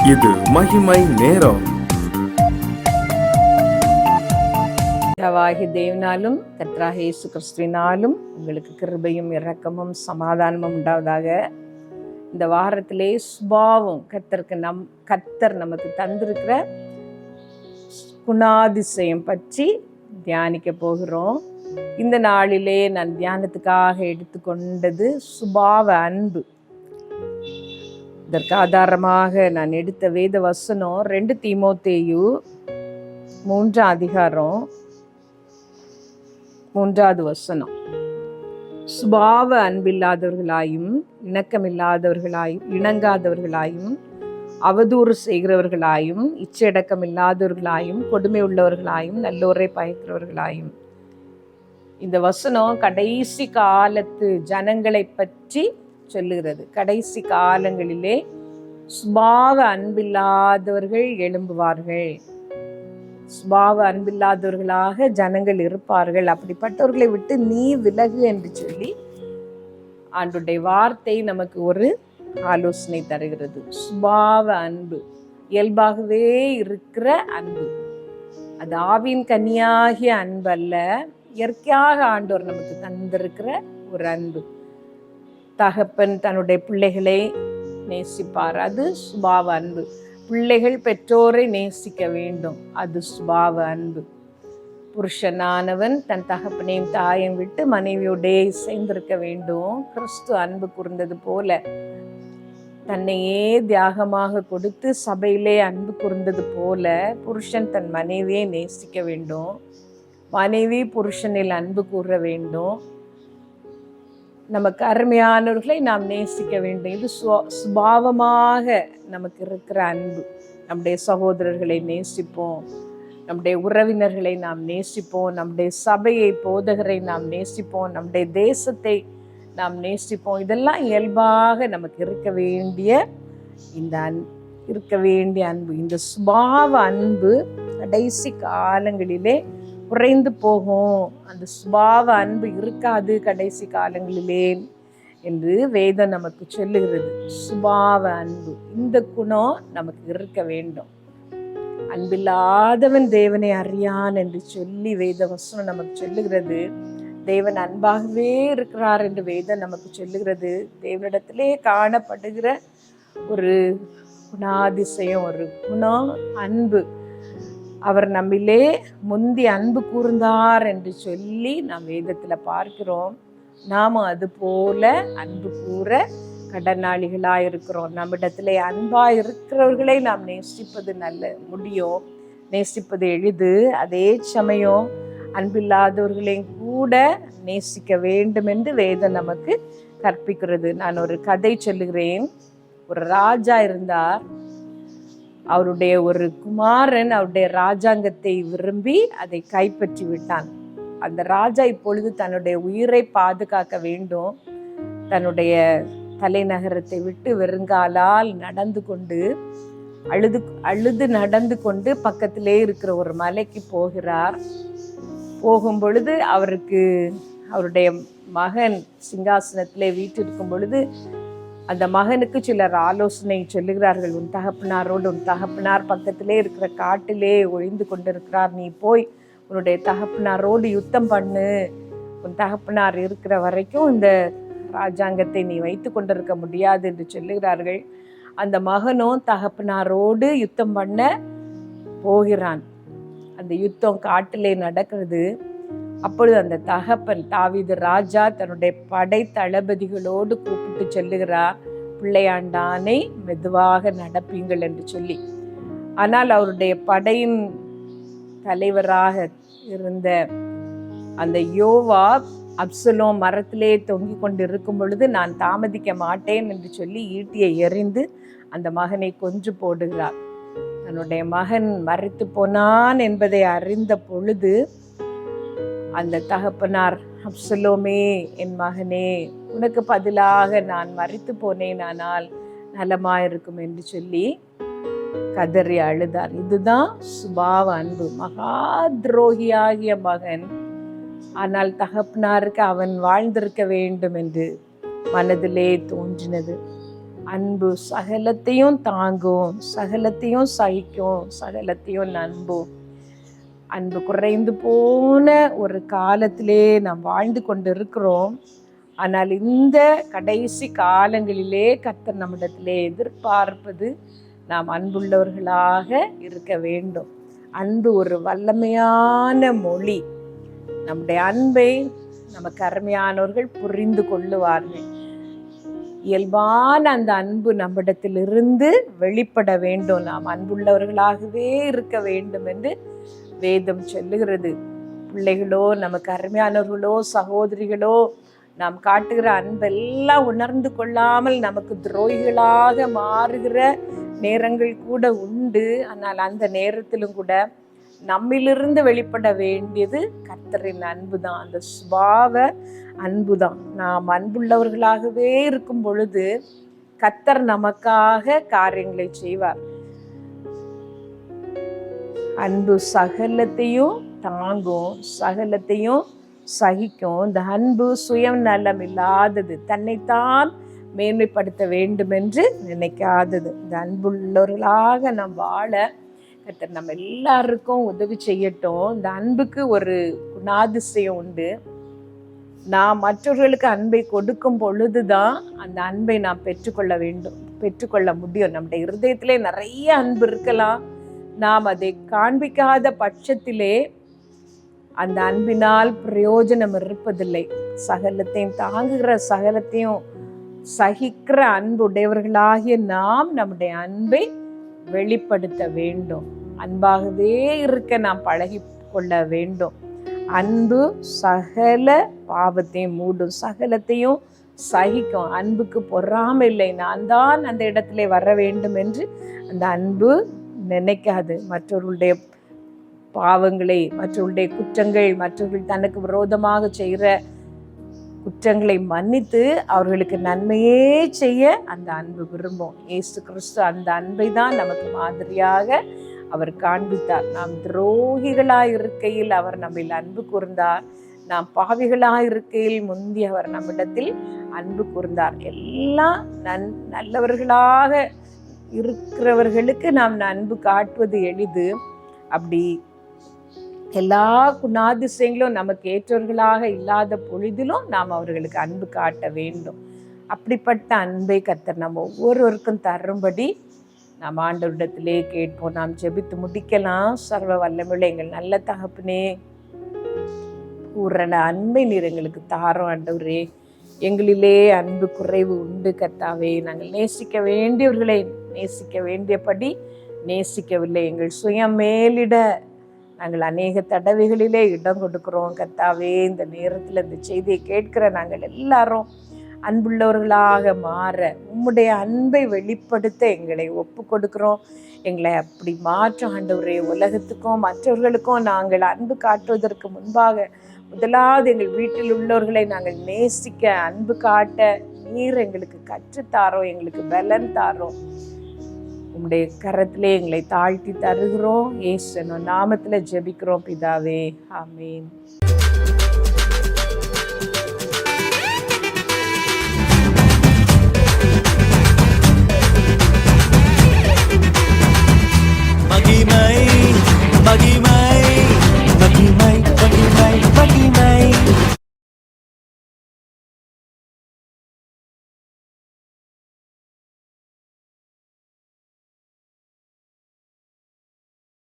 இது மகிமை நேரம். பிதாவாகிய தேவனாலும் கர்த்தராகிய இயேசு கிறிஸ்துவினாலும் உங்களுக்கு கிருபையும் இரக்கமும் சமாதானமும் உண்டாவதாக. இந்த வாரத்திலே சுபாவம் கர்த்தர் நமக்கு தந்திருக்கிற குணாதிசயம் பற்றி தியானிக்க போகிறோம். இந்த நாளிலே நான் தியானத்துக்காக எடுத்துக்கொண்டது சுபாவ அன்பு. இதற்கு ஆதாரமாக நான் எடுத்த வேத வசனம் 2 தீமோத்தேயு 3ஆம் அதிகாரம் 3வது வசனம். சுபாவ அன்பில்லாதவர்களாயும் இணக்கமில்லாதவர்களாயும் இணங்காதவர்களாயும் அவதூறு செய்கிறவர்களாயும் இச்சையடக்கம் இல்லாதவர்களாயும் கொடுமை உள்ளவர்களாயும் நல்லோரை பயக்கிறவர்களாயும். இந்த வசனம் கடைசி காலத்து ஜனங்களை பற்றி சொல்லுகிறது. கடைசி காலங்களிலே சுபாவ அன்பில்லாதவர்கள் எழும்புவார்கள், சுபாவ அன்பில்லாதவர்களாக ஜனங்கள் இருப்பார்கள். அப்படிப்பட்டவர்களை விட்டு நீ விலகு என்று சொல்லி ஆண்டவருடைய வார்த்தை நமக்கு ஒரு ஆலோசனை தருகிறது. சுபாவ அன்பு இயல்பாகவே இருக்கிற அன்பு, அது ஆவியின் கனியாகிய அன்பு அல்ல, இயற்கையாக ஆண்டவர் நமக்கு தந்திருக்கிற ஒரு அன்பு. தகப்பன் தன்னுடைய பிள்ளைகளை நேசிப்பார், அது சுபாவ அன்பு. பிள்ளைகள் பெற்றோரை நேசிக்க வேண்டும், அது சுபாவ அன்பு. புருஷனானவன் தன் தகப்பனையும் தாயையும் விட்டு மனைவியோடே சேர்ந்திருக்க வேண்டும். கிறிஸ்து அன்பு கூர்ந்தது போல தன்னையே தியாகமாக கொடுத்து சபையிலே அன்பு கூர்ந்தது போல புருஷன் தன் மனைவியை நேசிக்க வேண்டும், மனைவி புருஷனில் அன்பு கூற வேண்டும். நமக்கு அருமையானவர்களை நாம் நேசிக்க வேண்டும். இது சுபாவமாக நமக்கு இருக்கிற அன்பு. நம்முடைய சகோதரர்களை நேசிப்போம், நம்முடைய உறவினர்களை நாம் நேசிப்போம், நம்முடைய சபையை போதகரை நாம் நேசிப்போம், நம்முடைய தேசத்தை நாம் நேசிப்போம். இதெல்லாம் இயல்பாக நமக்கு இருக்க வேண்டிய அன்பு. இந்த சுபாவ அன்பு கடைசி காலங்களிலே குறைந்து போகும். அந்த சுபாவ அன்பு இருக்காது கடைசி காலங்களிலே என்று வேதம் நமக்கு சொல்லுகிறது. சுபாவ அன்பு, இந்த குணம் நமக்கு இருக்க வேண்டும். அன்பில்லாதவன் தேவனை அறியான் என்று சொல்லி வேத வசனம் நமக்கு சொல்லுகிறது. தேவன் அன்பாகவே இருக்கிறார் என்று வேதம் நமக்கு சொல்லுகிறது. தேவனிடத்திலே காணப்படுகிற ஒரு குணாதிசயம், ஒரு குணம் அன்பு. அவர் நம்மிலே முந்தி அன்பு கூர்ந்தார் என்று சொல்லி நாம் வேதத்தில் பார்க்கிறோம். நாம் அது போல அன்பு கூற கடனாளிகளாக இருக்கிறோம். நம்மிடத்திலே அன்பாக இருக்கிறவர்களை நாம் நேசிப்பது முடியும், நேசிப்பது எளிது. அதே சமயம் அன்பில்லாதவர்களையும் கூட நேசிக்க வேண்டும் என்று வேதம் நமக்கு கற்பிக்கிறது. நான் ஒரு கதை சொல்லுகிறேன். ஒரு ராஜா இருந்தார். அவருடைய ஒரு குமாரன் அவருடைய ராஜாங்கத்தை விரும்பி அதை கைப்பற்றி விட்டான். அந்த ராஜா இப்பொழுது தன்னுடைய உயிரை பாதுகாக்க வேண்டும். தன்னுடைய தலைநகரத்தை விட்டு வெறுங்காலால் நடந்து கொண்டு அழுது நடந்து கொண்டு பக்கத்திலே இருக்கிற ஒரு மலைக்கு போகிறார். போகும் பொழுது அவருடைய மகன் சிங்காசனத்திலே வீற்றிருக்கும் பொழுது அந்த மகனுக்கு சிலர் ஆலோசனை சொல்லுகிறார்கள். உன் தகப்பனார் பக்கத்திலே இருக்கிற காட்டிலே ஒழிந்து கொண்டிருக்கிறார், நீ போய் உன்னுடைய தகப்பனாரோடு யுத்தம் பண்ணு. உன் தகப்பனார் இருக்கிற வரைக்கும் இந்த ராஜாங்கத்தை நீ வைத்து கொண்டிருக்க முடியாது என்று சொல்லுகிறார்கள். அந்த மகனும் தகப்பனாரோடு யுத்தம் பண்ண போகிறான். அந்த யுத்தம் காட்டிலே நடக்கிறது. அப்பொழுது அந்த தகப்பன் தாவீது ராஜா தன்னுடைய படை தளபதிகளோடு கூப்பிட்டு சொல்லுகிறார், பிள்ளையாண்டானை மெதுவாக நடப்பீங்கள் என்று சொல்லி. ஆனால் அவருடைய படையின் தலைவராக இருந்த அந்த யோவாப் அப்சலோம் மரத்திலே தொங்கிக் கொண்டு இருக்கும் பொழுது நான் தாமதிக்க மாட்டேன் என்று சொல்லி ஈட்டியை எறிந்து அந்த மகனை கொன்று போடுகிறார். தன்னுடைய மகன் மரித்து போனான் என்பதை அறிந்த பொழுது அந்த தகப்பனார், அப்சலோமே என் மகனே, உனக்கு பதிலாக நான் மரித்து போனேன், ஆனால் நலமாயிருக்கும் என்று சொல்லி கதறி அழுதார். இதுதான் சுபாவ அன்பு. மகா துரோகியாகிய மகன், ஆனால் தகப்பனாருக்கு அவன் வாழ்ந்திருக்க வேண்டும் என்று மனதிலே தோன்றினது. அன்பு சகலத்தையும் தாங்கும், சகலத்தையும் சகிக்கும், சகலத்தையும் நம்பும். அன்பு குறைந்து போன ஒரு காலத்திலே நாம் வாழ்ந்து கொண்டு இருக்கிறோம். ஆனால் இந்த கடைசி காலங்களிலே கர்த்தர் நம்மிடத்திலே எதிர்பார்ப்பது நாம் அன்புள்ளவர்களாக இருக்க வேண்டும். அன்பு ஒரு வல்லமையான மொழி. நம்முடைய அன்பை நமக்கு அருமையானவர்கள் புரிந்து கொள்ளுவார்கள். இயல்பான அந்த அன்பு நம்மிடத்திலிருந்து வெளிப்பட வேண்டும். நாம் அன்புள்ளவர்களாகவே இருக்க வேண்டும் என்று வேதம் சொல்லுகிறது. பிள்ளைகளோ, நமக்கு அருமையானவர்களோ, சகோதரிகளோ, நாம் காட்டுகிற அன்பெல்லாம் உணர்ந்து கொள்ளாமல் நமக்கு துரோகிகளாக மாறுகிற நேரங்கள் கூட உண்டு. ஆனால் அந்த நேரத்திலும் கூட நம்மிலிருந்து வெளிப்பட வேண்டியது கர்த்தரின் அன்பு தான், அந்த சுபாவ அன்பு தான். நாம் அன்புள்ளவர்களாகவே இருக்கும் பொழுது கர்த்தர் நமக்காக காரியங்களை செய்வார். அன்பு சகலத்தையும் தாங்கும், சகலத்தையும் சகிக்கும். இந்த அன்பு சுயம் நலம் இல்லாதது, தன்னைத்தான் மேன்மைப்படுத்த வேண்டும் என்று நினைக்காதது. இந்த அன்புள்ளவர்களாக நாம் வாழ கர்த்தர் நம்ம எல்லாருக்கும் உதவி செய்யட்டும். இந்த அன்புக்கு ஒரு குணாதிசயம் உண்டு. நாம் மற்றவர்களுக்கு அன்பை கொடுக்கும் பொழுதுதான் அந்த அன்பை நாம் பெற்றுக்கொள்ள முடியும். நம்முடைய இருதயத்திலே நிறைய அன்பு இருக்கலாம். நாம் அதை காண்பிக்காத பட்சத்திலே அந்த அன்பினால் பிரயோஜனம் இருப்பதில்லை. சகலத்தையும் தாங்குகிற, சகலத்தையும் சகிக்கிற அன்பு உடையவர்களாகிய நாம் நம்முடைய அன்பை வெளிப்படுத்த வேண்டும். அன்பாகவே இருக்க நாம் பழகி கொள்ள வேண்டும். அன்பு சகல பாவத்தையும் மூடும், சகலத்தையும் சகிக்கும். அன்புக்கு பொறாமை இல்லை. நான் தான் அந்த இடத்துல வர வேண்டும் என்று அந்த அன்பு நினைக்காது. மற்றவர்களுடைய பாவங்களை, மற்றவர்களுடைய குற்றங்கள், மற்றவர்கள் தனக்கு விரோதமாக செய்கிற குற்றங்களை மன்னித்து அவர்களுக்கு நன்மையே செய்ய அந்த அன்பு விரும்பும். இயேசு கிறிஸ்து அந்த அன்பை தான் நமக்கு மாதிரியாக அவர் காண்பித்தார். நாம் துரோகிகளாய் இருக்கையில் அவர் நம்மில் அன்பு கூர்ந்தார். நாம் பாவிகளாய் இருக்கையில் முந்தி அவர் நம்மிடத்தில் அன்பு கூர்ந்தார். எல்லாம் நல்லவர்களாக இருக்கிறவர்களுக்கு நாம் அன்பு காட்டுவது எளிது. அப்படி எல்லா குணாதிசயங்களும் நமக்கு ஏற்றவர்களாக இல்லாத பொழுதிலும் நாம் அவர்களுக்கு அன்பு காட்ட வேண்டும். அப்படிப்பட்ட அன்பை கர்த்தர் நம்ம ஒவ்வொருவருக்கும் தரும்படி நாம் ஆண்டவரிடத்திலே கேட்போம். நாம் ஜெபித்து முடிக்கலாம். சர்வ வல்லமையுள்ள எங்கள் நல்ல தகப்பனே, பூரண அன்பை நீர் எங்களுக்கு தாரோம் ஆண்டவரே. எங்களிலே அன்பு குறைவு உண்டு கர்த்தாவே. நாங்கள் நேசிக்க வேண்டியவர்களை நேசிக்க வேண்டியபடி நேசிக்கவில்லை. எங்கள் சுயம் மேலிட நாங்கள் அநேக தடவைகளிலே இடம் கொடுக்கிறோம் கர்த்தாவே. இந்த நேரத்தில் இந்த செய்தியை கேட்கிற நாங்கள் எல்லாரும் அன்புள்ளவர்களாக மாற, உம்முடைய அன்பை வெளிப்படுத்த எங்களை ஒப்பு கொடுக்கிறோம். எங்களை அப்படி மாற்ற ஆண்டவரே. உலகத்துக்கும் மற்றவர்களுக்கும் நாங்கள் அன்பு காட்டுவதற்கு முன்பாக முதலாவது எங்கள் வீட்டில் உள்ளவர்களை நாங்கள் நேசிக்க, அன்பு காட்ட நீர் எங்களுக்கு கற்றுத்தாரோம், எங்களுக்கு பலன் தாரோம். உம்முடைய கரத்திலே எங்களை தாழ்த்தி தருகிறோம். இயேசு நாமத்தில் ஜெபிக்கிறோம் பிதாவே, ஆமீன்.